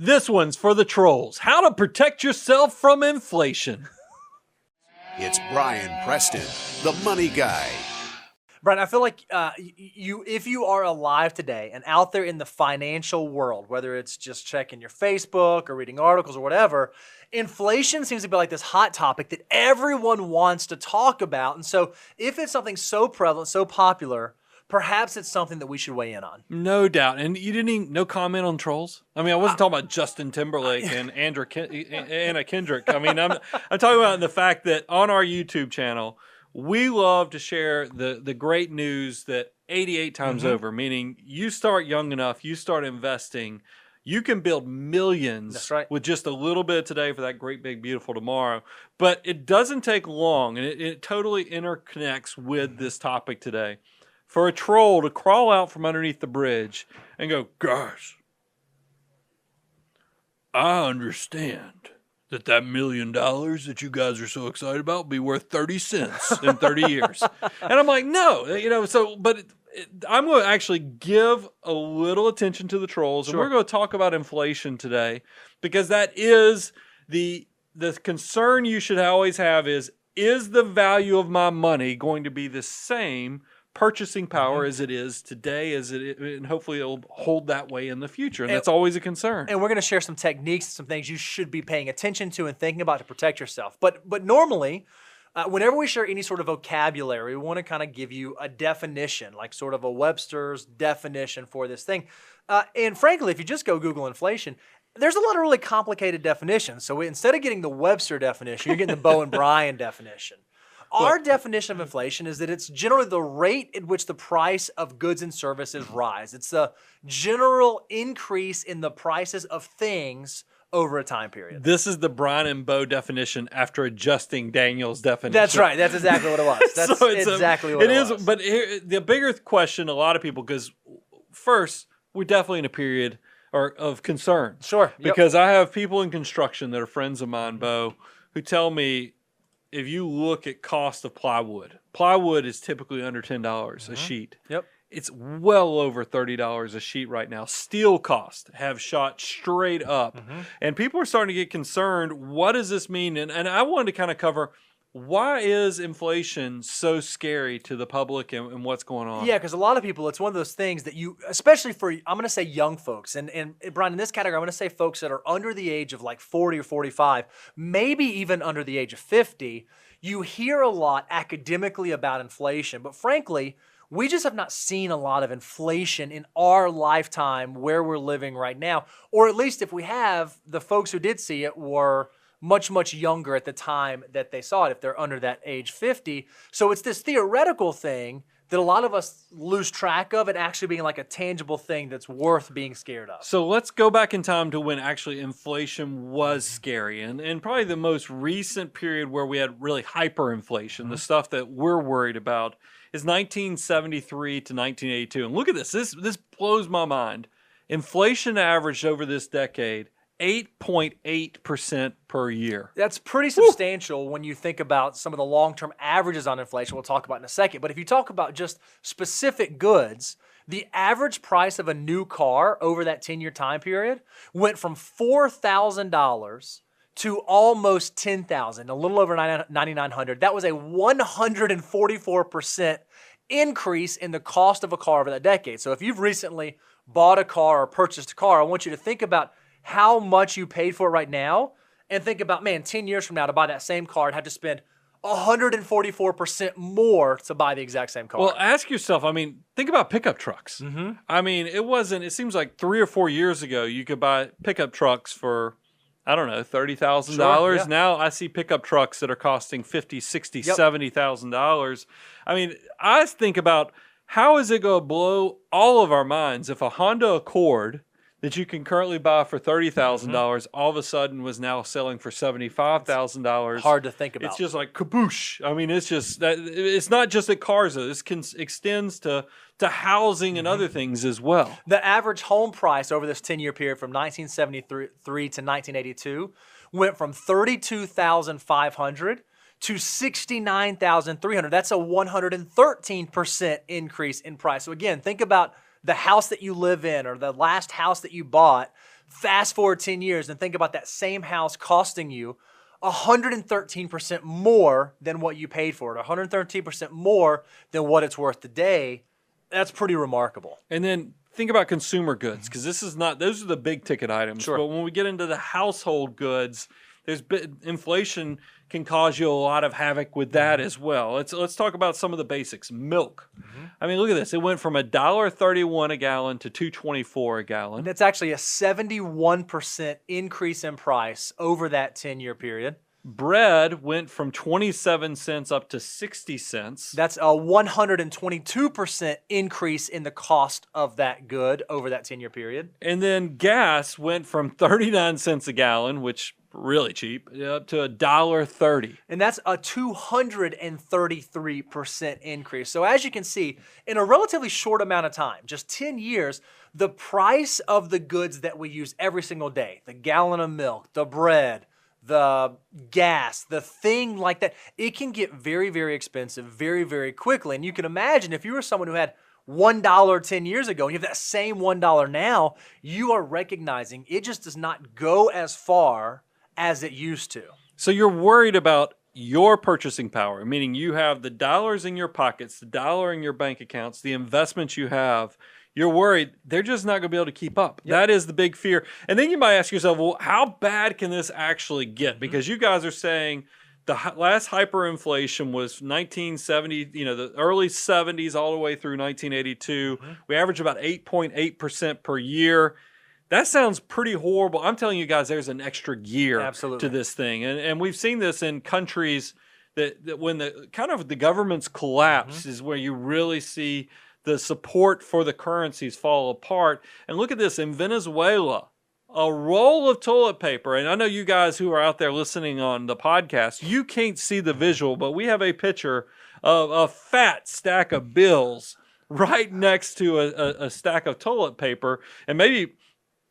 This one's for the trolls. How to protect yourself from inflation. It's Brian Preston, the money guy. Brian, I feel like if you are alive today and out there in the financial world, whether it's just checking your Facebook or reading articles or whatever, inflation seems to be like this hot topic that everyone wants to talk about. And so if it's something so prevalent, so popular, perhaps it's something that we should weigh in on. No doubt. And you didn't even, no comment on trolls? I mean, I wasn't talking about Justin Timberlake and Anna Kendrick. I mean, I'm talking about the fact that on our YouTube channel, we love to share the great news that 88 times over, meaning you start young enough, you start investing, you can build millions with just a little bit of today for that great, big, beautiful tomorrow. But it doesn't take long, and it totally interconnects with this topic today. For a troll to crawl out from underneath the bridge and go, guys, I understand that $1 million that you guys are so excited about will be worth 30 cents in 30 years. And I'm like, no, but I'm going to actually give a little attention to the trolls. And we're going to talk about inflation today, because that is the concern you should always have is the value of my money going to be the same purchasing power as it is today, and hopefully it'll hold that way in the future. And that's always a concern. And we're going to share some techniques, some things you should be paying attention to and thinking about to protect yourself. But normally, whenever we share any sort of vocabulary, we want to kind of give you a definition, like sort of a Webster's definition for this thing. And frankly, if you just go Google inflation, there's a lot of really complicated definitions. So instead of getting the Webster definition, you're getting the Bo and Brian definition. Our definition of inflation is that it's generally the rate at which the price of goods and services rise. It's the general increase in the prices of things over a time period. This is the Brian and Bo definition after adjusting Daniel's definition. That's right. That's exactly what it was. That's exactly what it was. But here, the bigger question, a lot of people, because first, we're definitely in a period of concern. Sure. Because I have people in construction that are friends of mine, Bo, who tell me, if you look at cost of plywood is typically under $10 a sheet. Yep. It's well over $30 a sheet right now. Steel costs have shot straight up. And people are starting to get concerned. What does this mean? And I wanted to kind of cover, why is inflation so scary to the public and what's going on? Yeah, because a lot of people, it's one of those things that you, especially for, I'm going to say young folks, and Brian, in this category, I'm going to say folks that are under the age of like 40 or 45, maybe even under the age of 50, you hear a lot academically about inflation, but frankly, we just have not seen a lot of inflation in our lifetime where we're living right now, or at least if we have, the folks who did see it were much, much younger at the time that they saw it, if they're under that age 50. So it's this theoretical thing that a lot of us lose track of, it actually being like a tangible thing that's worth being scared of. So let's go back in time to when actually inflation was scary. And probably the most recent period where we had really hyperinflation, the stuff that we're worried about, is 1973 to 1982. And look at this. This blows my mind. Inflation averaged over this decade 8.8% per year. That's pretty substantial when you think about some of the long-term averages on inflation we'll talk about in a second. But if you talk about just specific goods, the average price of a new car over that 10-year time period went from $4,000 to almost $10,000, a little over $9,900. That was a 144% increase in the cost of a car over that decade. So if you've recently bought a car or purchased a car, I want you to think about how much you paid for it right now, and think about, man, 10 years from now to buy that same car, I'd have to spend 144% more to buy the exact same car. Well, ask yourself, I mean, think about pickup trucks. I mean, it seems like 3 or 4 years ago, you could buy pickup trucks for, I don't know, $30,000. Sure, yeah. Now I see pickup trucks that are costing $50,000, $60,000, $70,000. I mean, I think about, how is it going to blow all of our minds if a Honda Accord that you can currently buy for $30,000 all of a sudden was now selling for $75,000. Hard to think about. It's just like kaboosh. I mean, it's just that it's not just at cars though. This extends to housing and other things as well. The average home price over this 10-year period from 1973 to 1982 went from $32,500 to $69,300. That's a 113% increase in price. So again, think about the house that you live in or the last house that you bought Fast forward 10 years and think about that same house costing you 113% more than what you paid for it, 113% more than what it's worth today. That's pretty remarkable. And then think about consumer goods, because those are the big ticket items. Sure. But when we get into the household goods, inflation can cause you a lot of havoc with that as well. Let's talk about some of the basics. Milk. I mean, look at this. It went from $1.31 a gallon to $2.24 a gallon. And that's actually a 71% increase in price over that 10-year period. Bread went from 27 cents up to 60 cents. That's a 122% increase in the cost of that good over that 10-year period. And then gas went from 39 cents a gallon, which really cheap, up to $1.30. And that's a 233% increase. So as you can see, in a relatively short amount of time, just 10 years, the price of the goods that we use every single day, the gallon of milk, the bread, the gas, the thing like that, it can get very, very expensive very, very quickly. And you can imagine if you were someone who had $1 10 years ago and you have that same $1 now, you are recognizing it just does not go as far as it used to. So you're worried about your purchasing power, meaning you have the dollars in your pockets, the dollar in your bank accounts, the investments you have. You're worried they're just not going to be able to keep up. Yep. That is the big fear. And then you might ask yourself, well, how bad can this actually get? Because you guys are saying the last hyperinflation was 1970, the early 70s all the way through 1982. We averaged about 8.8% per year. That sounds pretty horrible. I'm telling you guys, there's an extra gear to this thing. And we've seen this in countries that when the governments collapse is where you really see the support for the currencies fall apart. And look at this, in Venezuela, a roll of toilet paper, and I know you guys who are out there listening on the podcast, you can't see the visual, but we have a picture of a fat stack of bills right next to a stack of toilet paper. And maybe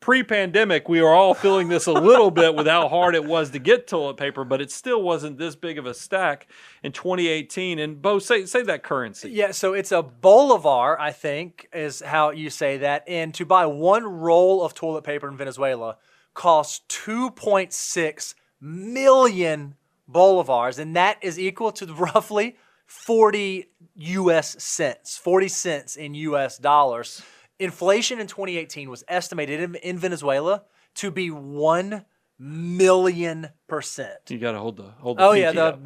pre-pandemic, we were all feeling this a little bit with how hard it was to get toilet paper, but it still wasn't this big of a stack in 2018. And Bo, say that currency. Yeah, so it's a bolivar, I think, is how you say that. And to buy one roll of toilet paper in Venezuela costs 2.6 million bolivars, and that is equal to roughly 40 U.S. cents, 40 cents in U.S. dollars. Inflation in 2018 was estimated in Venezuela to be 1 million%. You got to hold the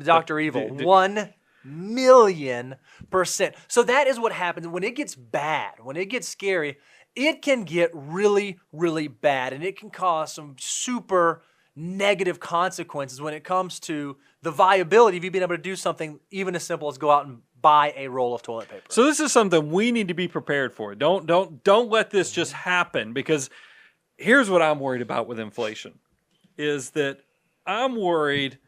Dr. Evil. 1 million%. So that is what happens when it gets bad, when it gets scary. It can get really, really bad, and it can cause some super negative consequences when it comes to the viability of you being able to do something even as simple as go out and buy a roll of toilet paper. So this is something we need to be prepared for. Don't let this just happen, because here's what I'm worried about with inflation is that I'm worried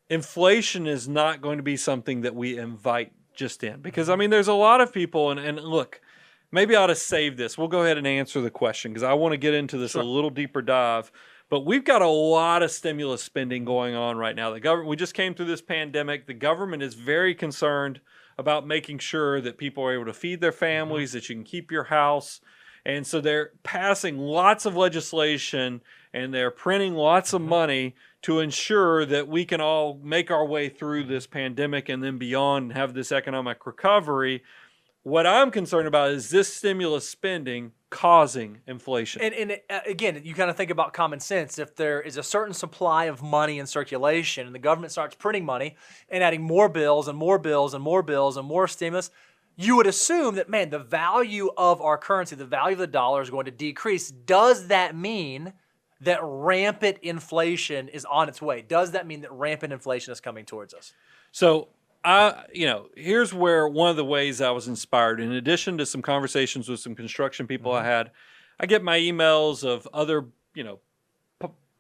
inflation is not going to be something that we invite just in. Because, I mean, there's a lot of people, and look, maybe I ought to save this. We'll go ahead and answer the question because I want to get into this a little deeper dive. But we've got a lot of stimulus spending going on right now. The government, we just came through this pandemic. The government is very concerned about making sure that people are able to feed their families, that you can keep your house. And so they're passing lots of legislation and they're printing lots of money to ensure that we can all make our way through this pandemic and then beyond and have this economic recovery. What I'm concerned about is this stimulus spending causing inflation. And again, you kind of think about common sense. If there is a certain supply of money in circulation and the government starts printing money and adding more bills and more bills and more bills and more stimulus, you would assume that, man, the value of our currency, the value of the dollar is going to decrease. Does that mean that rampant inflation is on its way? Does that mean that rampant inflation is coming towards us? So, here's where one of the ways I was inspired. In addition to some conversations with some construction people I had, I get my emails of other,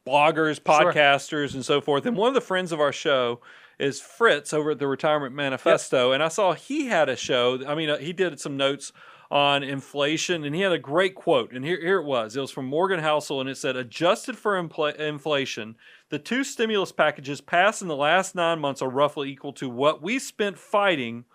bloggers, podcasters, and so forth. And one of the friends of our show is Fritz over at the Retirement Manifesto. Yep. And I saw he had a show. I mean, he did some notes on inflation, and he had a great quote. And here it was. It was from Morgan Housel, and it said, adjusted for inflation, the two stimulus packages passed in the last 9 months are roughly equal to what we spent fighting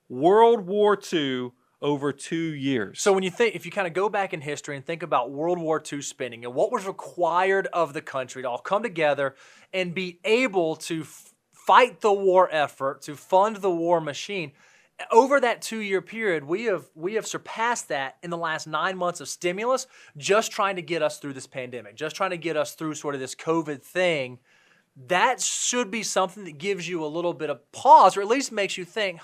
World War II over 2 years. So when you think, if you kind of go back in history and think about World War II spending and what was required of the country to all come together and be able to fight the war effort, to fund the war machine, over that 2-year period, we have surpassed that in the last 9 months of stimulus, just trying to get us through this pandemic, just trying to get us through sort of this COVID thing. That should be something that gives you a little bit of pause, or at least makes you think,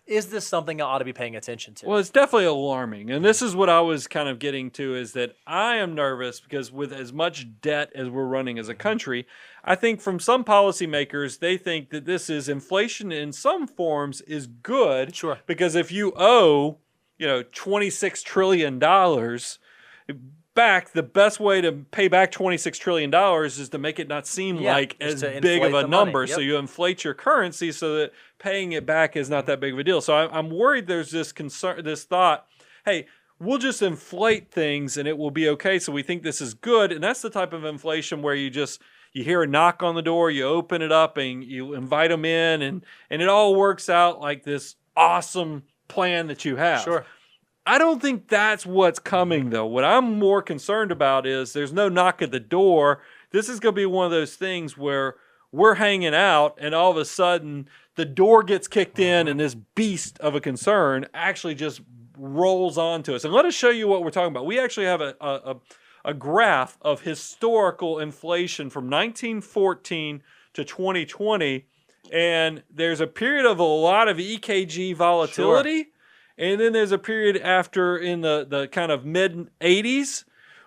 is this something I ought to be paying attention to? Well, it's definitely alarming. And this is what I was kind of getting to, is that I am nervous because with as much debt as we're running as a country, I think from some policymakers, they think that this is inflation in some forms is good. Sure. Because if you owe, $26 trillion back, the best way to pay back $26 trillion is to make it not seem like as big of a number. Yep. So you inflate your currency so that paying it back is not that big of a deal. So I'm worried there's this concern, this thought, hey, we'll just inflate things and it will be okay. So we think this is good. And that's the type of inflation where you hear a knock on the door, you open it up and you invite them in, and it all works out like this awesome plan that you have. Sure. I don't think that's what's coming, though. What I'm more concerned about is there's no knock at the door. This is going to be one of those things where we're hanging out and all of a sudden the door gets kicked in and this beast of a concern actually just rolls onto us. And let us show you what we're talking about. We actually have a graph of historical inflation from 1914 to 2020, and there's a period of a lot of EKG volatility. Sure. And then there's a period after in the kind of mid-'80s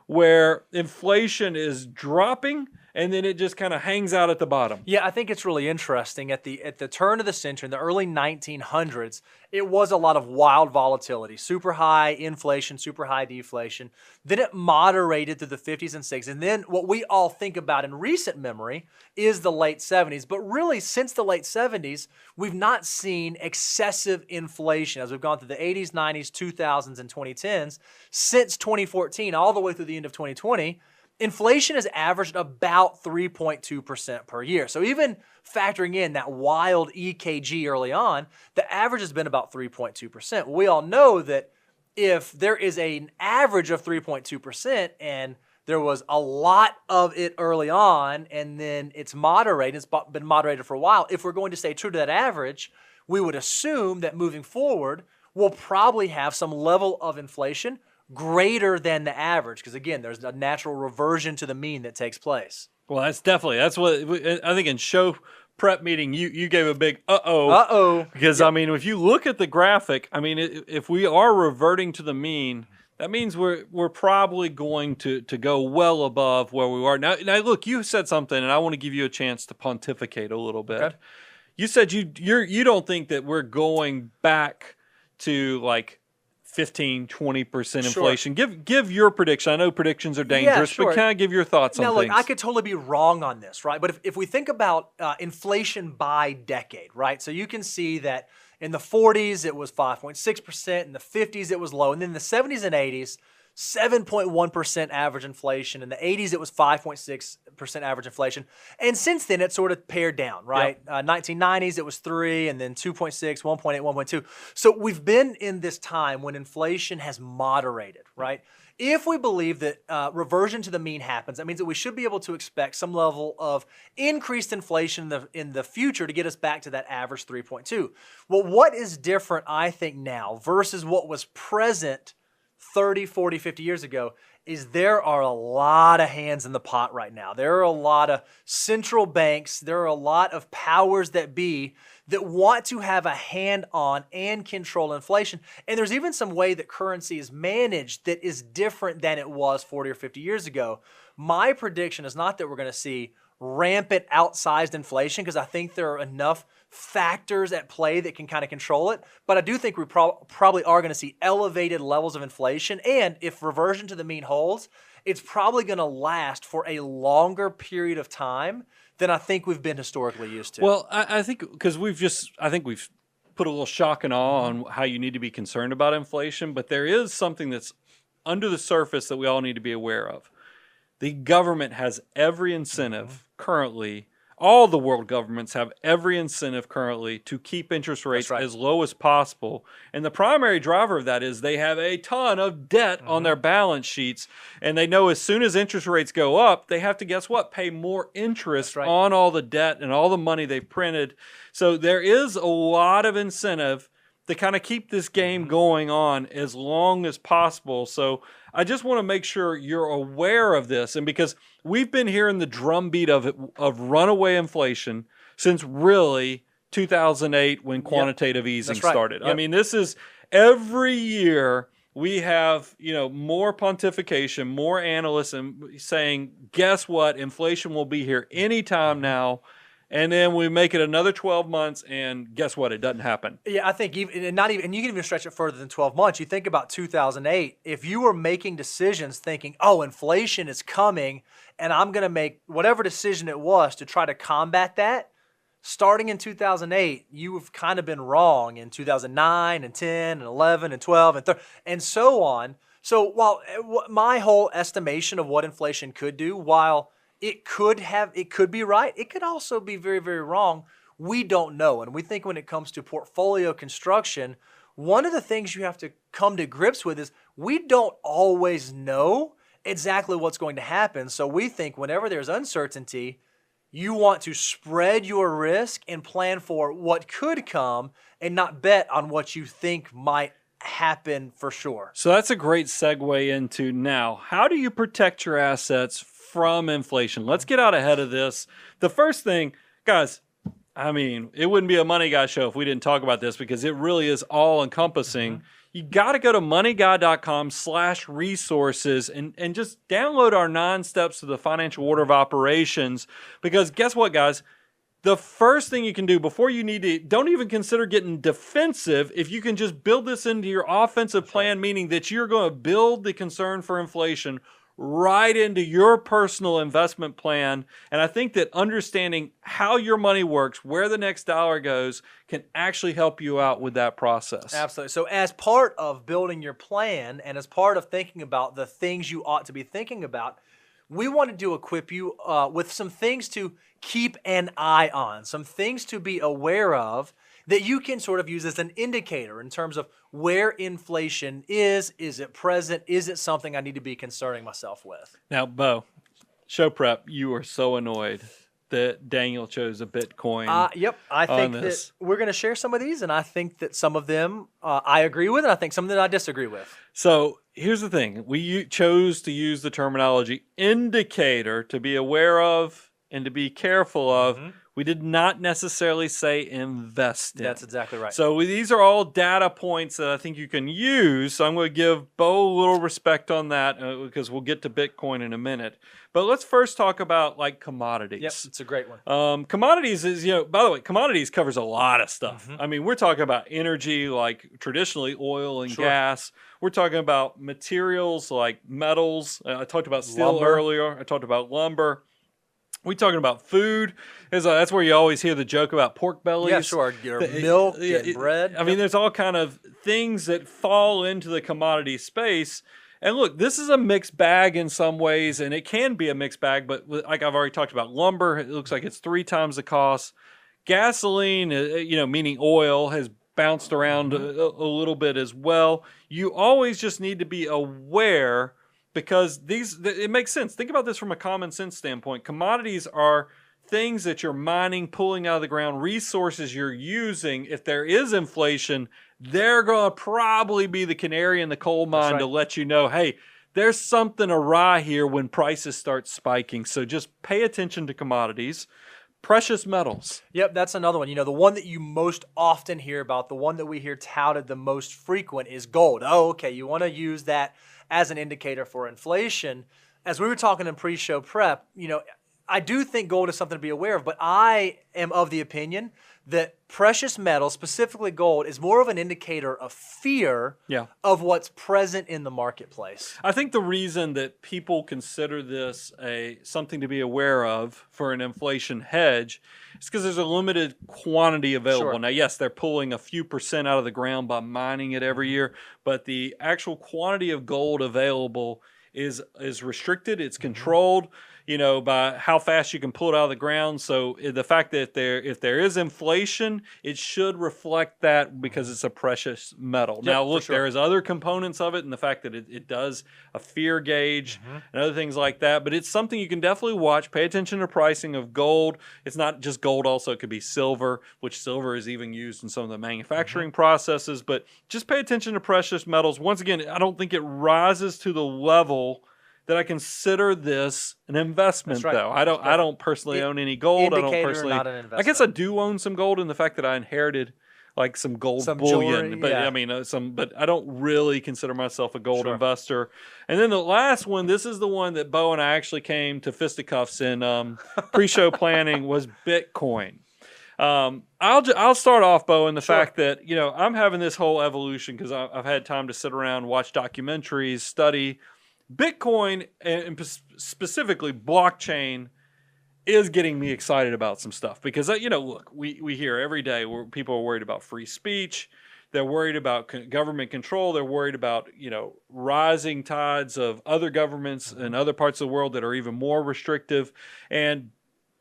where inflation is dropping, and then it just kind of hangs out at the bottom. Yeah, I think it's really interesting. At the turn of the century, in the early 1900s, it was a lot of wild volatility, super high inflation, super high deflation. Then it moderated through the 50s and 60s. And then what we all think about in recent memory is the late 70s. But really, since the late 70s, we've not seen excessive inflation as we've gone through the 80s, 90s, 2000s, and 2010s. Since 2014, all the way through the end of 2020, inflation has averaged about 3.2% per year. So even factoring in that wild EKG early on, the average has been about 3.2%. We all know that if there is an average of 3.2% and there was a lot of it early on and then it's moderated, it's been moderated for a while, if we're going to stay true to that average, we would assume that moving forward, we'll probably have some level of inflation greater than the average, because again, there's a natural reversion to the mean that takes place. Well, that's what I think in show prep meeting you gave a big uh-oh. Because, yep. I mean, if you look at the graphic, I mean, if we are reverting to the mean, that means we're probably going to go well above where we are. Now look, you said something, and I want to give you a chance to pontificate a little bit. Okay. You said you don't think that we're going back to like 15-20% inflation. Sure. Give your prediction. I know predictions are dangerous, but can I give your thoughts on things? Now, look, I could totally be wrong on this, right? But if we think about inflation by decade, right? So you can see that in the 40s, it was 5.6%. In the 50s, it was low. And then in the 70s and 80s, 7.1% average inflation. In the 80s, it was 5.6% average inflation. And since then, it sort of pared down, right? Yep. 1990s, it was 3, and then 2.6, 1.8, 1.2. So we've been in this time when inflation has moderated, right? If we believe that reversion to the mean happens, that means that we should be able to expect some level of increased inflation in the future to get us back to that average 3.2. Well, what is different, I think, now versus what was present 30, 40, 50 years ago is there are a lot of hands in the pot right now. There are a lot of central banks. There are a lot of powers that be that want to have a hand on and control inflation. And there's even some way that currency is managed that is different than it was 40 or 50 years ago. My prediction is not that we're going to see rampant outsized inflation, because I think there are enough factors at play that can kind of control it. But I do think we probably are going to see elevated levels of inflation. And if reversion to the mean holds, it's probably going to last for a longer period of time than I think we've been historically used to. Well, I think because we've put a little shock and awe on how you need to be concerned about inflation. But there is something that's under the surface that we all need to be aware of. The government has every incentive currently all the world governments have every incentive currently to keep interest rates right. as low as possible. And the primary driver of that is they have a ton of debt on their balance sheets. And they know as soon as interest rates go up, they have to, guess what, pay more interest right. on all the debt and all the money they've printed. So there is a lot of incentive to kind of keep this game going on as long as possible. So I just want to make sure you're aware of this. And because we've been hearing the drumbeat of runaway inflation since really 2008 when quantitative easing started. I mean, this is every year we have, more pontification, more analysts saying, guess what? Inflation will be here anytime now. And then we make it another 12 months, and guess what? It doesn't happen. Yeah, I think and you can even stretch it further than 12 months. You think about 2008. If you were making decisions thinking, oh, inflation is coming, and I'm going to make whatever decision it was to try to combat that, starting in 2008, you've kind of been wrong in 2009 and 10 and 11 and 12 and 13 and so on. So while my whole estimation of what inflation could do, while it could be right, it could also be very, very wrong. We don't know. And we think when it comes to portfolio construction, one of the things you have to come to grips with is we don't always know exactly what's going to happen. So we think whenever there's uncertainty, you want to spread your risk and plan for what could come and not bet on what you think might happen for sure. So that's a great segue into now. How do you protect your assets from inflation? Let's get out ahead of this. The first thing, guys, I mean, it wouldn't be a Money Guy show if we didn't talk about this because it really is all encompassing. You got to go to moneyguy.com/resources and just download our 9 steps to the financial order of operations. Because guess what, guys? The first thing you can do before you need to, don't even consider getting defensive if you can just build this into your offensive plan, meaning that you're going to build the concern for inflation right into your personal investment plan. And I think that understanding how your money works, where the next dollar goes, can actually help you out with that process. Absolutely. So as part of building your plan and as part of thinking about the things you ought to be thinking about, we wanted to equip you with some things to keep an eye on, some things to be aware of that you can sort of use as an indicator in terms of where inflation is. Is it present? Is it something I need to be concerning myself with? Now, Bo, show prep, you are so annoyed that Daniel chose a Bitcoin. Yep. I think that we're going to share some of these, and I think that some of them I agree with, and I think some of them I disagree with. So here's the thing. We chose to use the terminology indicator to be aware of and to be careful of. We did not necessarily say invest in. That's exactly right. So these are all data points that I think you can use. So I'm going to give Bo a little respect on that because we'll get to Bitcoin in a minute. But let's first talk about like commodities. Yep, it's a great one. Commodities is, by the way, commodities covers a lot of stuff. I mean, we're talking about energy, like traditionally oil and gas. We're talking about materials like metals. I talked about steel earlier. I talked about lumber. We're talking about food. That's where you always hear the joke about pork bellies. Yeah, sure. Your milk and bread. I mean, there's all kind of things that fall into the commodity space. And look, this is a mixed bag in some ways, and it can be a mixed bag. But like I've already talked about, lumber, it looks like it's 3 times the cost. Gasoline, meaning oil, has bounced around a little bit as well. You always just need to be aware because it makes sense. Think about this from a common sense standpoint. Commodities are things that you're mining, pulling out of the ground, resources you're using. If there is inflation, they're going to probably be the canary in the coal mine to let you know, hey, there's something awry here when prices start spiking. So just pay attention to commodities. Precious metals. Yep, that's another one. The one that you most often hear about, the one that we hear touted the most frequent is gold. Oh, okay, you want to use that as an indicator for inflation. As we were talking in pre-show prep, I do think gold is something to be aware of, but I am of the opinion that precious metals, specifically gold, is more of an indicator of fear of what's present in the marketplace. I think the reason that people consider this something to be aware of for an inflation hedge is because there's a limited quantity available. Now, yes, they're pulling a few percent out of the ground by mining it every year, but the actual quantity of gold available is restricted. It's controlled. by how fast you can pull it out of the ground. So the fact that if there is inflation, it should reflect that because it's a precious metal. Now, look, there is other components of it, and the fact that it does a fear gauge and other things like that. But it's something you can definitely watch. Pay attention to pricing of gold. It's not just gold; also it could be silver, which silver is even used in some of the manufacturing processes. But just pay attention to precious metals. Once again, I don't think it rises to the level that I consider this an investment, though. I don't personally own any gold. I don't personally. Not an investment. I guess I do own some gold in the fact that I inherited like some gold bullion, jewelry, but I mean but I don't really consider myself a gold investor. And then the last one, this is the one that Bo and I actually came to fisticuffs in pre-show planning, was Bitcoin. I'll start off, Bo, in the fact that I'm having this whole evolution because I've had time to sit around, watch documentaries, study. Bitcoin, and specifically blockchain, is getting me excited about some stuff because, look, we hear every day where people are worried about free speech. They're worried about government control. They're worried about, rising tides of other governments in other parts of the world that are even more restrictive. And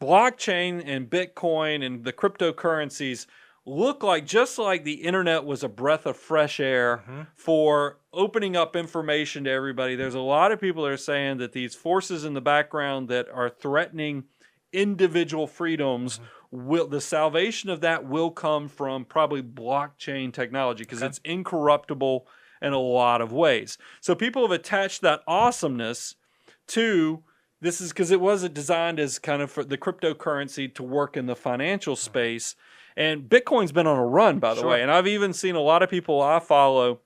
blockchain and Bitcoin and the cryptocurrencies look like, just like the internet was a breath of fresh air for opening up information to everybody. There's a lot of people that are saying that these forces in the background that are threatening individual freedoms, the salvation of that will come from probably blockchain technology because it's incorruptible in a lot of ways. So people have attached that awesomeness to this, is because it wasn't designed as kind of for the cryptocurrency to work in the financial space. And Bitcoin's been on a run, by the way. And I've even seen a lot of people I follow,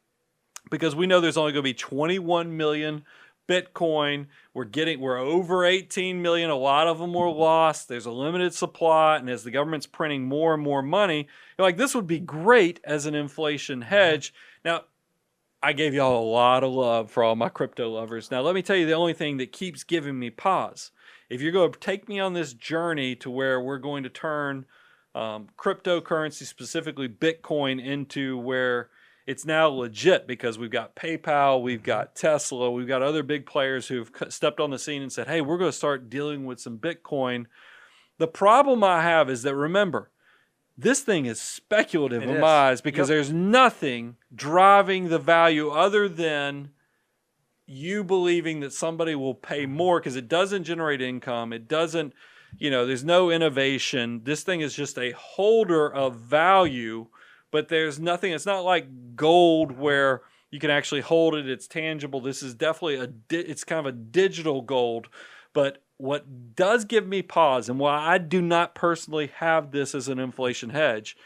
because we know there's only going to be 21 million Bitcoin. We're over 18 million. A lot of them were lost. There's a limited supply. And as the government's printing more and more money, you're like, this would be great as an inflation hedge. Now, I gave y'all a lot of love for all my crypto lovers. Now, let me tell you the only thing that keeps giving me pause. If you're going to take me on this journey to where we're going to turn cryptocurrency, specifically Bitcoin, into where it's now legit, because we've got PayPal, we've got Tesla, we've got other big players who've stepped on the scene and said, hey, we're going to start dealing with some Bitcoin. The problem I have is that, remember, this thing is speculative in my eyes, because there's nothing driving the value other than you believing that somebody will pay more, because it doesn't generate income. It doesn't, there's no innovation. This thing is just a holder of value, but there's nothing. It's not like gold where you can actually hold it. It's tangible. This is definitely it's kind of a digital gold. But what does give me pause, and why I do not personally have this as an inflation hedge,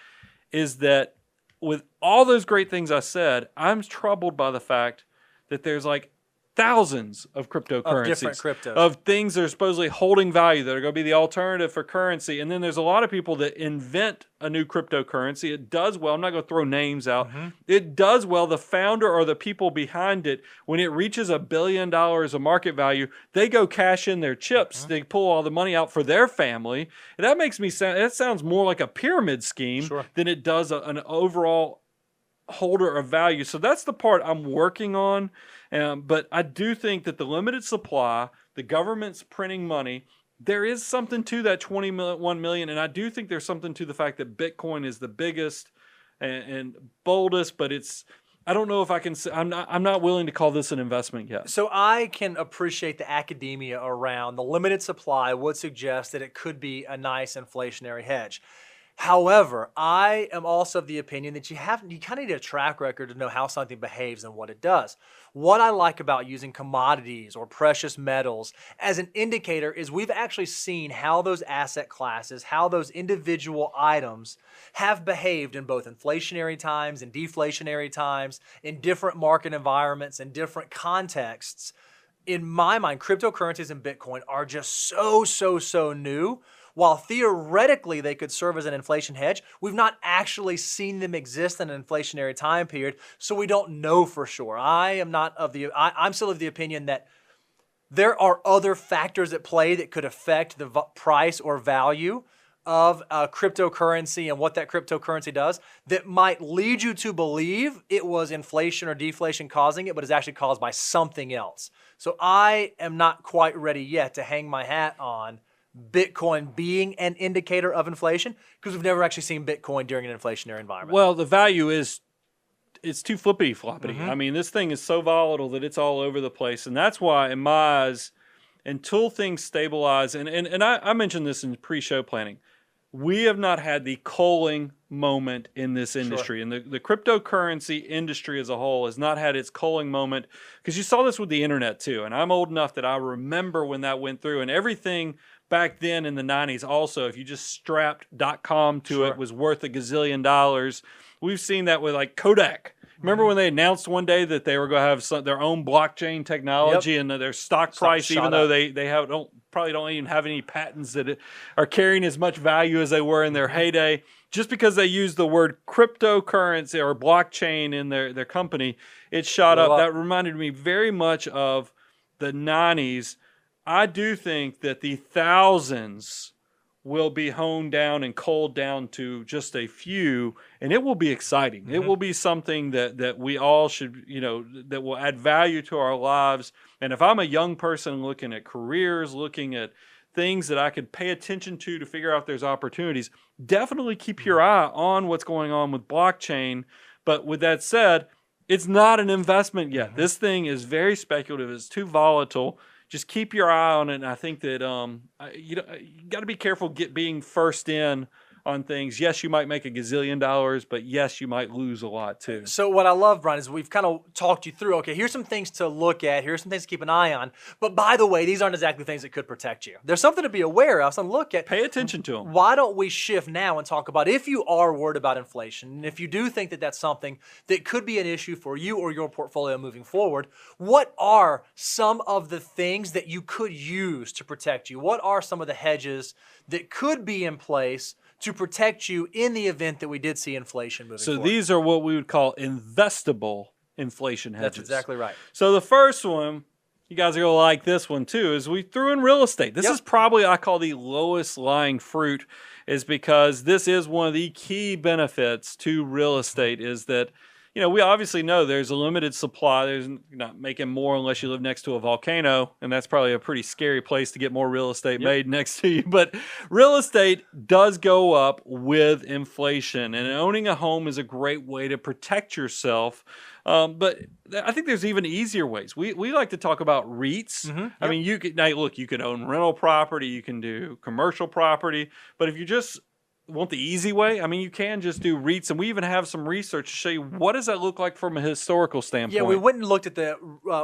is that with all those great things I said, I'm troubled by the fact that there's like thousands of cryptocurrencies, of different cryptos, of things that are supposedly holding value that are going to be the alternative for currency. And then there's a lot of people that invent a new cryptocurrency. It does well. I'm not going to throw names out. It does well. The founder or the people behind it, when it reaches $1 billion of market value, they go cash in their chips. They pull all the money out for their family. And that makes me sound, that sounds more like a pyramid scheme than it does an overall holder of value. So that's the part I'm working on. But I do think that the limited supply, the government's printing money, there is something to that 21 million. And I do think there's something to the fact that Bitcoin is the biggest and boldest, but I don't know if I can say, I'm not willing to call this an investment yet. So I can appreciate the academia around the limited supply would suggest that it could be a nice inflationary hedge. However, I am also of the opinion that you kind of need a track record to know how something behaves and what it does. What I like about using commodities or precious metals as an indicator is we've actually seen how those asset classes, how those individual items have behaved in both inflationary times and deflationary times, in different market environments and different contexts. In my mind, cryptocurrencies and Bitcoin are just so new. While theoretically they could serve as an inflation hedge, we've not actually seen them exist in an inflationary time period, so we don't know for sure. I'm still of the opinion that there are other factors at play that could affect the price or value of a cryptocurrency and what that cryptocurrency does that might lead you to believe it was inflation or deflation causing it, but is actually caused by something else. So I am not quite ready yet to hang my hat on Bitcoin being an indicator of inflation because we've never actually seen Bitcoin during an inflationary environment. Well, the value is it's too flippity floppity. Mm-hmm. I mean, this thing is so volatile that it's all over the place, and that's why, in my eyes, until things stabilize, and I mentioned this in pre-show planning, we have not had the culling moment in this industry. And the cryptocurrency industry as a whole has not had its culling moment because you saw this with the internet too. And I'm old enough that I remember when that went through, and everything back then in the 90s also, if you just strapped .com to it, was worth $1 gazillion. We've seen that with like Kodak. Remember when they announced one day that they were going to have their own blockchain technology and their stock price, even though they probably don't even have any patents that are carrying as much value as they were in their heyday, just because they used the word cryptocurrency or blockchain in their company, it shot up. That reminded me very much of the 90s. I do think that the thousands will be honed down and culled down to just a few, and it will be exciting. Mm-hmm. It will be something that we all should, that will add value to our lives. And if I'm a young person looking at careers, looking at things that I could pay attention to figure out if there's opportunities, definitely keep your eye on what's going on with blockchain. But with that said, it's not an investment yet. Mm-hmm. This thing is very speculative. It's too volatile. Just keep your eye on it, and I think that you got to be careful being first in on things. Yes, you might make $1 gazillion, but yes, you might lose a lot too. So what I love, Brian, is we've kind of talked you through, okay, here's some things to look at, here's some things to keep an eye on, but by the way, these aren't exactly things that could protect you. There's something to be aware of, something to look at. Pay attention to them. Why don't we shift now and talk about if you are worried about inflation, and if you do think that that's something that could be an issue for you or your portfolio moving forward, what are some of the things that you could use to protect you? What are some of the hedges that could be in place to protect you in the event that we did see inflation moving forward? So these are what we would call investable inflation hedges. That's exactly right. So the first one, you guys are going to like this one too, is we threw in real estate. This is probably, I call the lowest lying fruit, is because this is one of the key benefits to real estate is that, we obviously know there's a limited supply. There's not making more unless you live next to a volcano, and that's probably a pretty scary place to get more real estate made next to you. But real estate does go up with inflation, and owning a home is a great way to protect yourself. But I think there's even easier ways. We like to talk about REITs. Mm-hmm. I mean, you could own rental property, you can do commercial property, but if you just want the easy way, I mean, you can just do REITs, and we even have some research to show you what does that look like from a historical standpoint. Yeah, we went and looked at the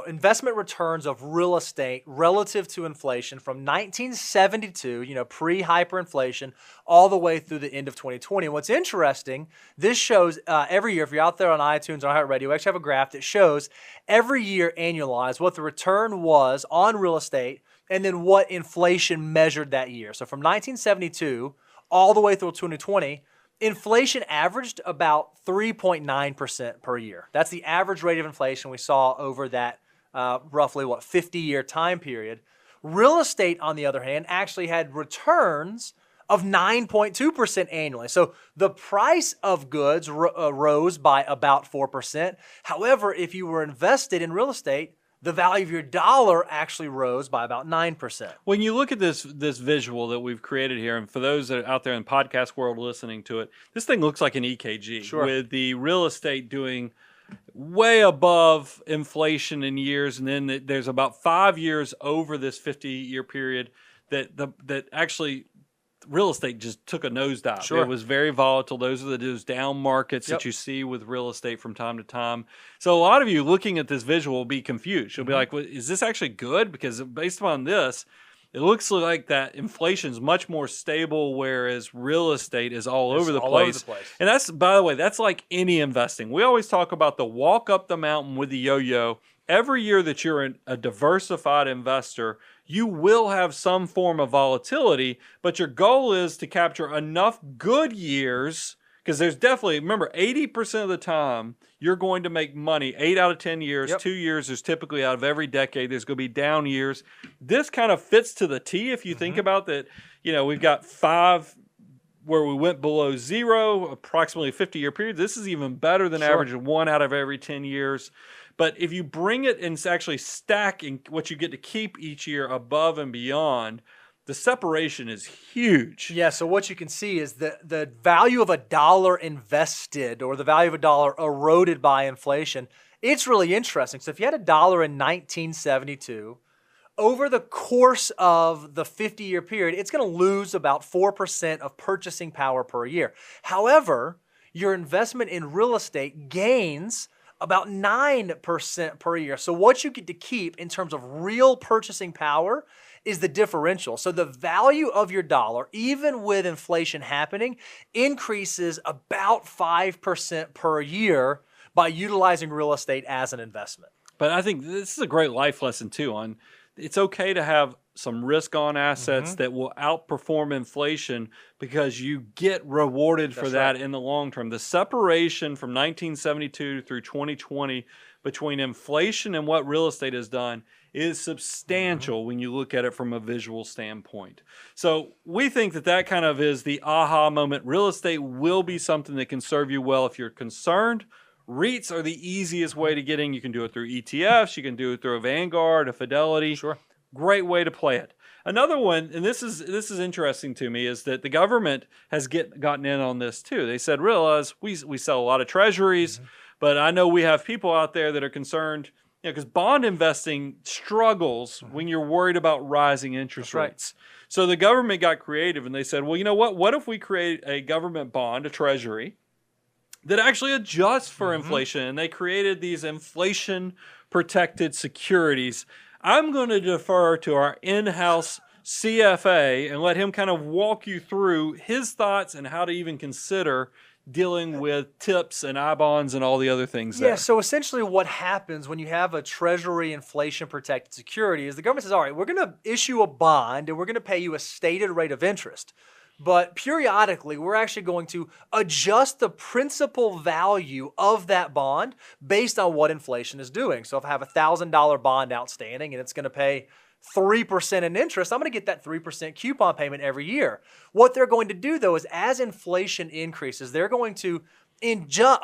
investment returns of real estate relative to inflation from 1972, pre-hyperinflation, all the way through the end of 2020. And what's interesting, this shows every year, if you're out there on iTunes or iHeartRadio, we actually have a graph that shows every year annualized what the return was on real estate and then what inflation measured that year. So from 1972 all the way through 2020, inflation averaged about 3.9% per year. That's the average rate of inflation we saw over that roughly, 50-year time period. Real estate, on the other hand, actually had returns of 9.2% annually. So the price of goods rose by about 4%. However, if you were invested in real estate, the value of your dollar actually rose by about 9%. When you look at this visual that we've created here, and for those that are out there in the podcast world listening to it, this thing looks like an EKG with the real estate doing way above inflation in years, and then there's about 5 years over this 50-year period that actually real estate just took a nosedive. It was very volatile. Those are those down markets that you see with real estate from time to time. So a lot of you looking at this visual will be confused. You'll be like, well, is this actually good? Because based upon this, it looks like that inflation is much more stable, whereas real estate is all over the place. And that's, by the way, that's like any investing. We always talk about the walk up the mountain with the yo-yo. Every year that you're a diversified investor, you will have some form of volatility, but your goal is to capture enough good years, because there's definitely, remember, 80% of the time you're going to make money 8 out of 10 years. 2 years is typically out of every decade. There's going to be down years. This kind of fits to the T if you think about that. We've got 5 where we went below zero, approximately a 50-year period. This is even better than average of 1 out of every 10 years. But if you bring it and actually stack in what you get to keep each year above and beyond, the separation is huge. Yeah, so what you can see is the value of a dollar invested or the value of a dollar eroded by inflation. It's really interesting. So if you had a dollar in 1972, over the course of the 50-year period, it's going to lose about 4% of purchasing power per year. However, your investment in real estate gains about 9% per year. So what you get to keep in terms of real purchasing power is the differential. So the value of your dollar, even with inflation happening, increases about 5% per year by utilizing real estate as an investment. But I think this is a great life lesson too on it's okay to have some risk on assets that will outperform inflation because you get rewarded for that in the long term. The separation from 1972 through 2020 between inflation and what real estate has done is substantial when you look at it from a visual standpoint. So we think that that kind of is the aha moment. Real estate will be something that can serve you well if you're concerned. REITs are the easiest way to get in. You can do it through ETFs. You can do it through a Vanguard, a Fidelity. Sure. Great way to play it. Another one, and this is interesting to me, is that the government has gotten in on this too. They said, realize we sell a lot of treasuries, but I know we have people out there that are concerned, because bond investing struggles when you're worried about rising interest rates. So the government got creative and they said, well, you know what? What if we create a government bond, a treasury, that actually adjusts for inflation? And they created these inflation-protected securities. I'm going to defer to our in-house CFA and let him kind of walk you through his thoughts and how to even consider dealing with TIPS and I-bonds and all the other things there. Yeah, so essentially what happens when you have a treasury inflation-protected security is the government says, all right, we're going to issue a bond and we're going to pay you a stated rate of interest. But periodically, we're actually going to adjust the principal value of that bond based on what inflation is doing. So if I have a $1,000 bond outstanding and it's going to pay 3% in interest, I'm going to get that 3% coupon payment every year. What they're going to do, though, is as inflation increases, they're going to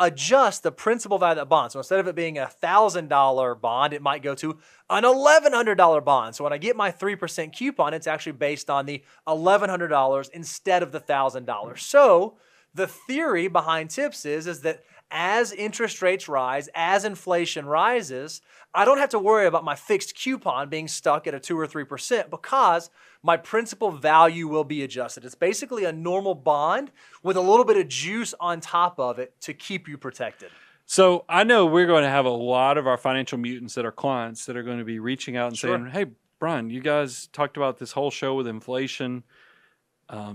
adjust the principal value of that bond. So instead of it being a $1,000 bond, it might go to an $1,100 bond. So when I get my 3% coupon, it's actually based on the $1,100 instead of the $1,000. So the theory behind TIPS is that as interest rates rise, as inflation rises, I don't have to worry about my fixed coupon being stuck at a 2 or 3% because my principal value will be adjusted. It's basically a normal bond with a little bit of juice on top of it to keep you protected. So I know we're going to have a lot of our financial mutants that are clients that are going to be reaching out and saying, hey, Brian, you guys talked about this whole show with inflation.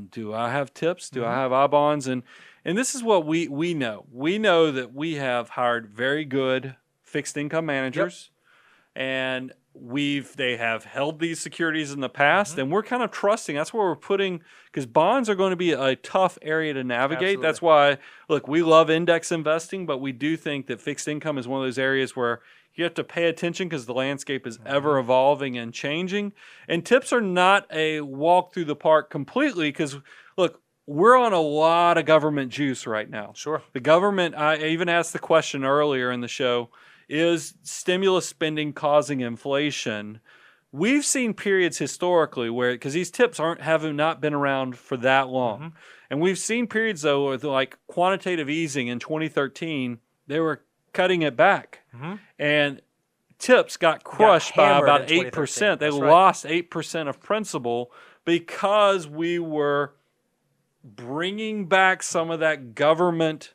Do I have TIPS? Do I have I-bonds? And this is what we know. We know that we have hired very good fixed income managers, and they have held these securities in the past, and we're kind of trusting. That's where we're putting, because bonds are going to be a tough area to navigate. Absolutely. That's why, look, we love index investing, but we do think that fixed income is one of those areas where you have to pay attention because the landscape is ever evolving and changing. And TIPS are not a walk through the park completely because, look, we're on a lot of government juice right now. Sure. The government, I even asked the question earlier in the show, is stimulus spending causing inflation? We've seen periods historically where, because these TIPS have not been around for that long. And we've seen periods, though, with like quantitative easing in 2013, they were cutting it back. And TIPS got crushed by about 8%. They lost 8% of principal because we were bringing back some of that government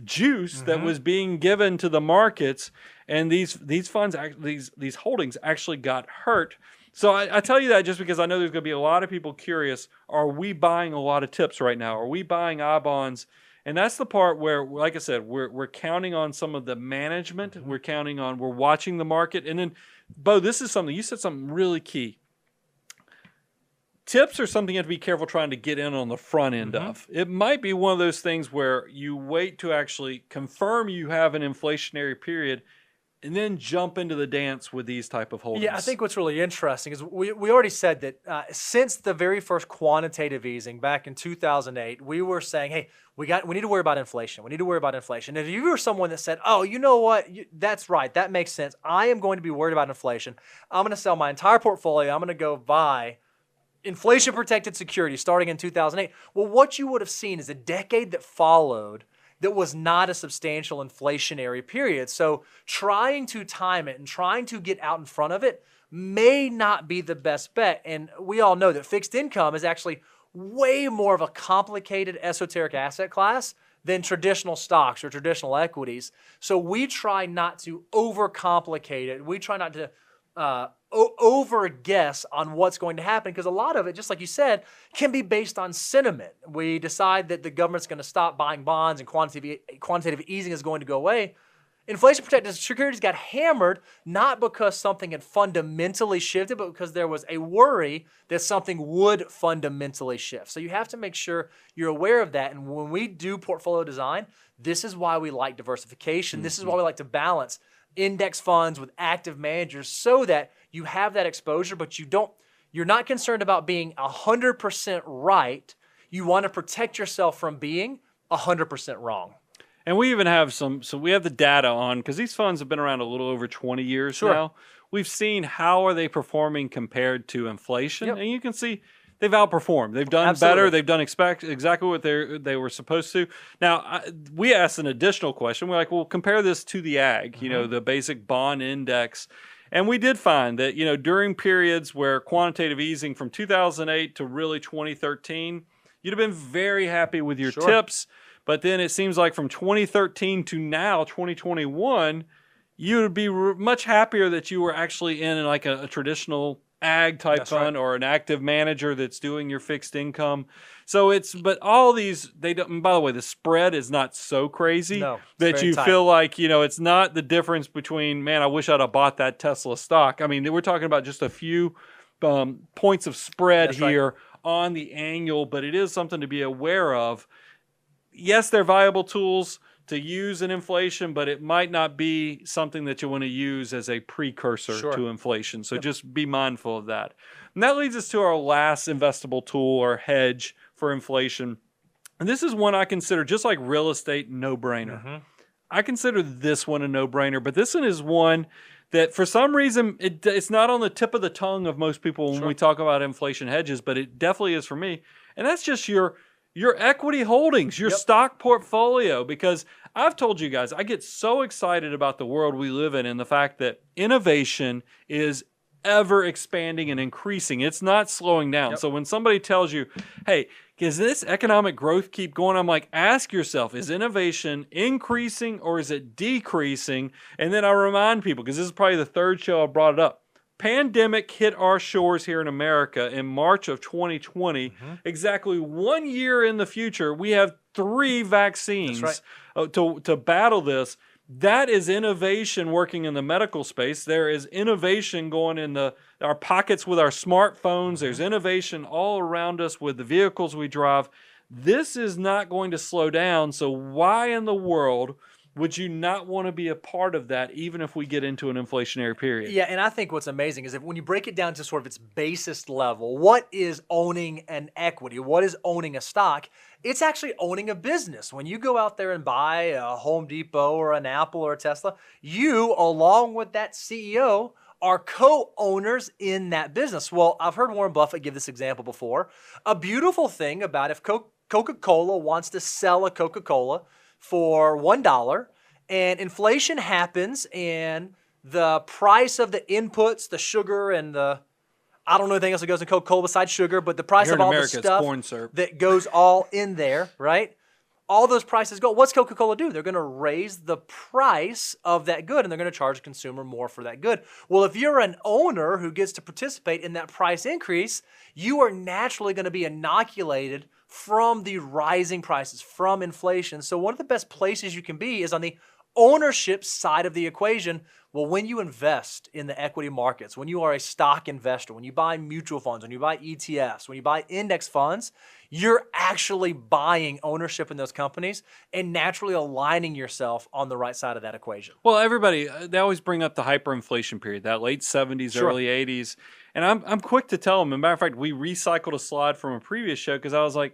juice that was being given to the markets, and these funds, these holdings actually got hurt. So I tell you that just because I know there's going to be a lot of people curious, are we buying a lot of TIPS right now? Are we buying I-bonds? And that's the part where, like I said, we're counting on some of the management. We're watching the market. And then, Bo, this is something, you said something really key. TIPS are something you have to be careful trying to get in on the front end of. It might be one of those things where you wait to actually confirm you have an inflationary period and then jump into the dance with these type of holdings? Yeah, I think what's really interesting is we already said that since the very first quantitative easing back in 2008, we were saying, hey, we need to worry about inflation. We need to worry about inflation. And if you were someone that said, oh, you know what, that's right, that makes sense. I am going to be worried about inflation. I'm going to sell my entire portfolio. I'm going to go buy inflation-protected securities starting in 2008. Well, what you would have seen is a decade that followed that was not a substantial inflationary period. So trying to time it and trying to get out in front of it may not be the best bet. And we all know that fixed income is actually way more of a complicated esoteric asset class than traditional stocks or traditional equities. So we try not to overcomplicate it. We try not to over guess on what's going to happen, because a lot of it, just like you said, can be based on sentiment. We decide that the government's going to stop buying bonds and quantitative easing is going to go away. Inflation protected securities got hammered not because something had fundamentally shifted, but because there was a worry that something would fundamentally shift. So you have to make sure you're aware of that. And when we do portfolio design, this is why we like diversification. This is why we like to balance index funds with active managers so that you have that exposure, but you're not concerned about being 100% right. You want to protect yourself from being 100% wrong. And we even have so we have the data on, because these funds have been around a little over 20 years now. We've seen how are they performing compared to inflation, and you can see they've outperformed. They've done better. They've done exactly what they were supposed to. Now, we asked an additional question. We're like, well, compare this to the ag, the basic bond index. And we did find that, during periods where quantitative easing from 2008 to really 2013, you'd have been very happy with your tips. But then it seems like from 2013 to now, 2021, you would be much happier that you were actually in like a traditional ag type fund or an active manager that's doing your fixed income. So but all these, they don't, and by the way, the spread is not so crazy that you feel like, it's not the difference between, man, I wish I'd have bought that Tesla stock. I mean, we're talking about just a few points of spread here on the annual, but it is something to be aware of. Yes, they're viable tools to use in inflation, but it might not be something that you want to use as a precursor to inflation. So just be mindful of that. And that leads us to our last investable tool or hedge for inflation. And this is one I consider, just like real estate, no-brainer. I consider this one a no-brainer, but this one is one that for some reason, it's not on the tip of the tongue of most people when we talk about inflation hedges, but it definitely is for me. And that's just your equity holdings, your stock portfolio, because I've told you guys, I get so excited about the world we live in and the fact that innovation is ever expanding and increasing. It's not slowing down. So when somebody tells you, hey, does this economic growth keep going? I'm like, ask yourself, is innovation increasing or is it decreasing? And then I remind people, because this is probably the third show I brought it up, pandemic hit our shores here in America in March of 2020. Exactly 1 year in the future, we have 3 vaccines to battle this. That is innovation working in the medical space. There is innovation going in our pockets with our smartphones. There's innovation all around us with the vehicles we drive. This is not going to slow down. So why in the world would you not want to be a part of that, even if we get into an inflationary period? Yeah, and I think what's amazing is that when you break it down to sort of its basest level, what is owning an equity? What is owning a stock? It's actually owning a business. When you go out there and buy a Home Depot or an Apple or a Tesla, you, along with that CEO, are co-owners in that business. Well, I've heard Warren Buffett give this example before. A beautiful thing about if Coca-Cola wants to sell a Coca-Cola for $1 and inflation happens and the price of the inputs, the sugar and I don't know anything else that goes in Coca-Cola besides sugar, but the price of all the stuff that goes all in there, right? All those prices go. What's Coca-Cola do? They're going to raise the price of that good and they're going to charge a consumer more for that good. Well, if you're an owner who gets to participate in that price increase, you are naturally going to be inoculated from the rising prices, from inflation. So one of the best places you can be is on the ownership side of the equation. Well, when you invest in the equity markets, when you are a stock investor, when you buy mutual funds, when you buy ETFs, when you buy index funds, you're actually buying ownership in those companies and naturally aligning yourself on the right side of that equation. Well, everybody, they always bring up the hyperinflation period, that late 70s, Sure. early 80s. And I'm quick to tell them. As a matter of fact, we recycled a slide from a previous show because I was like,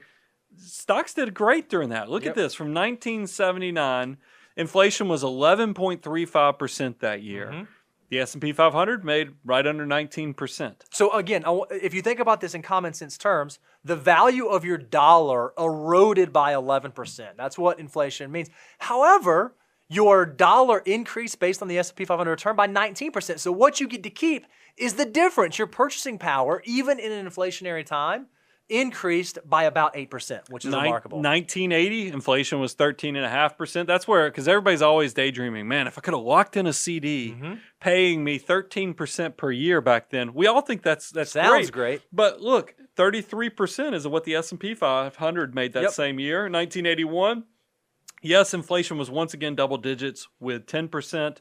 stocks did great during that. Look at this. From 1979, inflation was 11.35% that year. The S&P 500 made right under 19%. So again, if you think about this in common sense terms, the value of your dollar eroded by 11%. That's what inflation means. However, your dollar increased based on the S&P 500 return by 19%. So what you get to keep is the difference. Your purchasing power, even in an inflationary time, increased by about 8%, which is remarkable. 1980, inflation was 13.5%. That's where, because everybody's always daydreaming, man, if I could have locked in a CD paying me 13% per year back then, we all think that's Sounds great. But look, 33% is what the S&P 500 made that same year. 1981, yes, inflation was once again double digits with 10%.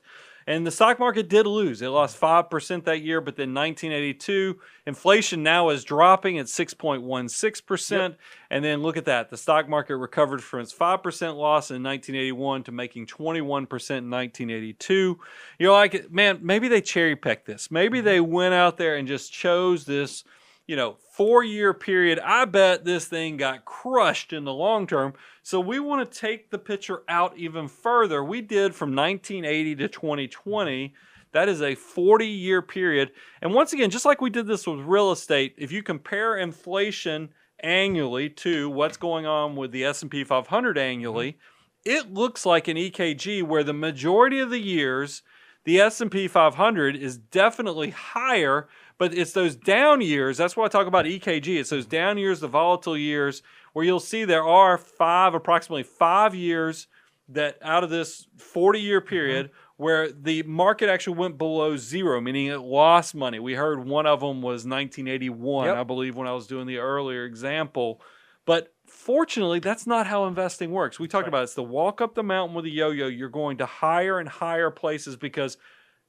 And the stock market did lose. It lost 5% that year, but then 1982, inflation now is dropping at 6.16%. And then look at that. The stock market recovered from its 5% loss in 1981 to making 21% in 1982. You're like, man, maybe they cherry picked this. Maybe they went out there and just chose this, 4-year period. I bet this thing got crushed in the long term. So we want to take the picture out even further. We did from 1980 to 2020. That is a 40-year period. And once again, just like we did this with real estate, if you compare inflation annually to what's going on with the S&P 500 annually, it looks like an EKG where the majority of the years, the S&P 500 is definitely higher, but it's those down years. That's why I talk about EKG. It's those down years, the volatile years, where you'll see there are approximately 5 years that out of this 40-year period where the market actually went below zero, meaning it lost money. We heard one of them was 1981, I believe, when I was doing the earlier example. But fortunately, that's not how investing works. We talked about it's the walk up the mountain with a yo-yo. You're going to higher and higher places because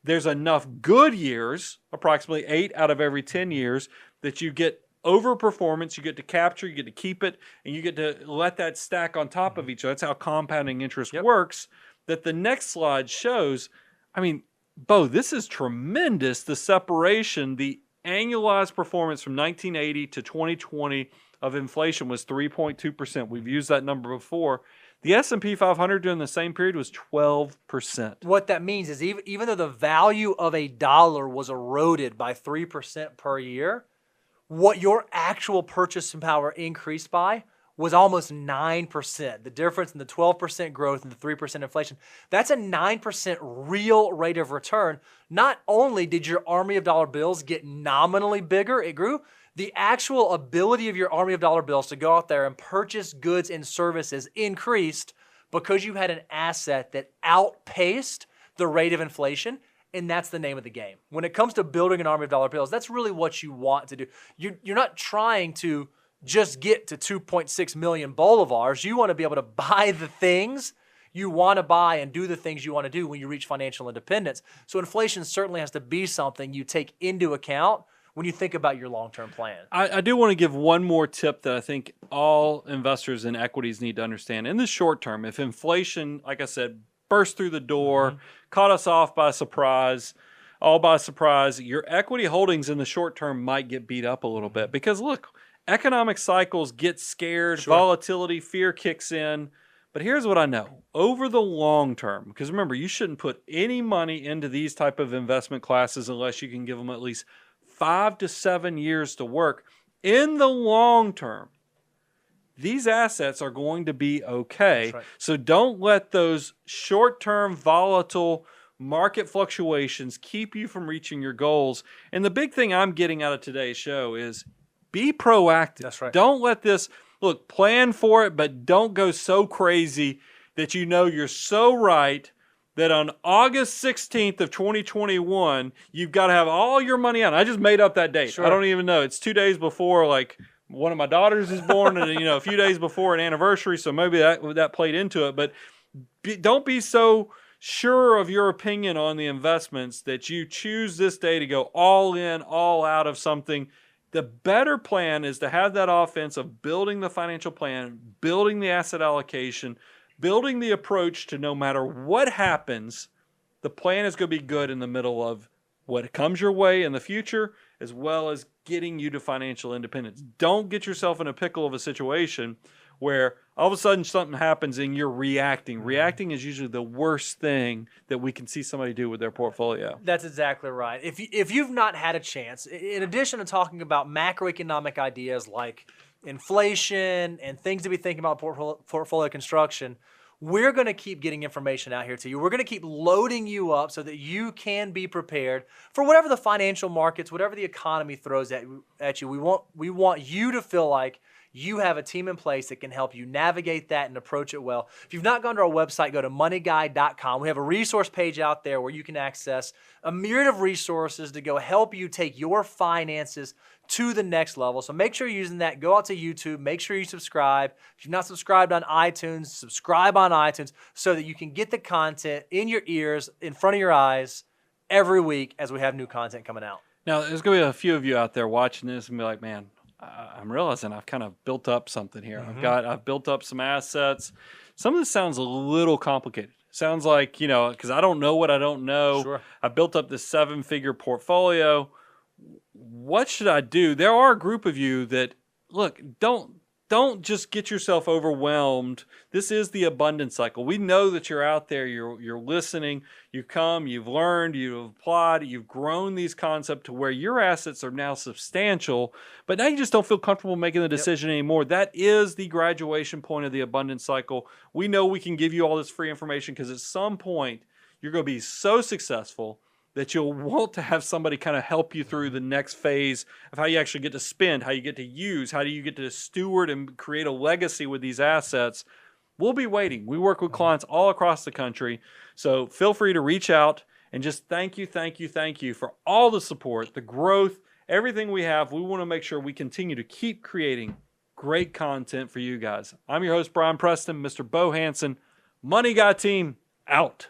there's enough good years, approximately 8 out of every 10 years, that you get overperformance, you get to capture, you get to keep it, and you get to let that stack on top of each other. That's how compounding interest works. That the next slide shows, I mean, Bo, this is tremendous, the separation. The annualized performance from 1980 to 2020 of inflation was 3.2%. We've used that number before. The S&P 500 during the same period was 12%. What that means is even though the value of a dollar was eroded by 3% per year, what your actual purchasing power increased by was almost 9%. The difference in the 12% growth and the 3% inflation, that's a 9% real rate of return. Not only did your army of dollar bills get nominally bigger, it grew, the actual ability of your army of dollar bills to go out there and purchase goods and services increased because you had an asset that outpaced the rate of inflation, and that's the name of the game. When it comes to building an army of dollar bills, that's really what you want to do. You're not trying to just get to 2.6 million bolivars. You want to be able to buy the things you want to buy and do the things you want to do when you reach financial independence. So inflation certainly has to be something you take into account when you think about your long-term plan. I do want to give one more tip that I think all investors in equities need to understand. In the short term, if inflation, like I said, burst through the door, caught us off by surprise, all by surprise, your equity holdings in the short term might get beat up a little bit. Because look, economic cycles get scared, volatility, fear kicks in. But here's what I know. Over the long term, because remember, you shouldn't put any money into these type of investment classes unless you can give them at least 5 to 7 years to work. In the long term, these assets are going to be okay. So don't let those short-term volatile market fluctuations keep you from reaching your goals. And the big thing I'm getting out of today's show is be proactive. Don't let this, look, plan for it, but don't go so crazy that you know you're so right that on August 16th of 2021, you've got to have all your money out. I just made up that date. I don't even know. It's 2 days before, like, one of my daughters is born and, a few days before an anniversary, so maybe that played into it. But don't be so sure of your opinion on the investments, that you choose this day to go all in, all out of something, the better plan is to have that offense of building the financial plan, building the asset allocation, building the approach to no matter what happens, the plan is going to be good in the middle of what comes your way in the future, as well as getting you to financial independence. Don't get yourself in a pickle of a situation where all of a sudden something happens and you're reacting. Reacting is usually the worst thing that we can see somebody do with their portfolio. That's exactly right. If you've not had a chance, in addition to talking about macroeconomic ideas like inflation and things to be thinking about portfolio construction, we're going to keep getting information out here to you. We're going to keep loading you up so that you can be prepared for whatever the financial markets, whatever the economy throws at you. We want you to feel like you have a team in place that can help you navigate that and approach it well. If you've not gone to our website, go to moneyguide.com. We have a resource page out there where you can access a myriad of resources to go help you take your finances to the next level. So make sure you're using that. Go out to YouTube. Make sure you subscribe. If you've not subscribed on iTunes, subscribe on iTunes so that you can get the content in your ears, in front of your eyes every week as we have new content coming out. Now, there's going to be a few of you out there watching this and be like, man, I'm realizing I've kind of built up something here. I've built up some assets. Some of this sounds a little complicated. Sounds like, because I don't know what I don't know. Sure. I built up this 7-figure portfolio. What should I do? There are a group of you that, look, don't just get yourself overwhelmed. This is the abundance cycle. We know that you're out there, you're listening, you've come, you've learned, you've applied, you've grown these concepts to where your assets are now substantial, but now you just don't feel comfortable making the decision anymore. That is the graduation point of the abundance cycle. We know we can give you all this free information because at some point you're going to be so successful that you'll want to have somebody kind of help you through the next phase of how you actually get to spend, how you get to use, how do you get to steward and create a legacy with these assets. We'll be waiting. We work with clients all across the country. So feel free to reach out and just thank you for all the support, the growth, everything we have. We want to make sure we continue to keep creating great content for you guys. I'm your host, Brian Preston, Mr. Bo Hansen. Money Guy Team, out.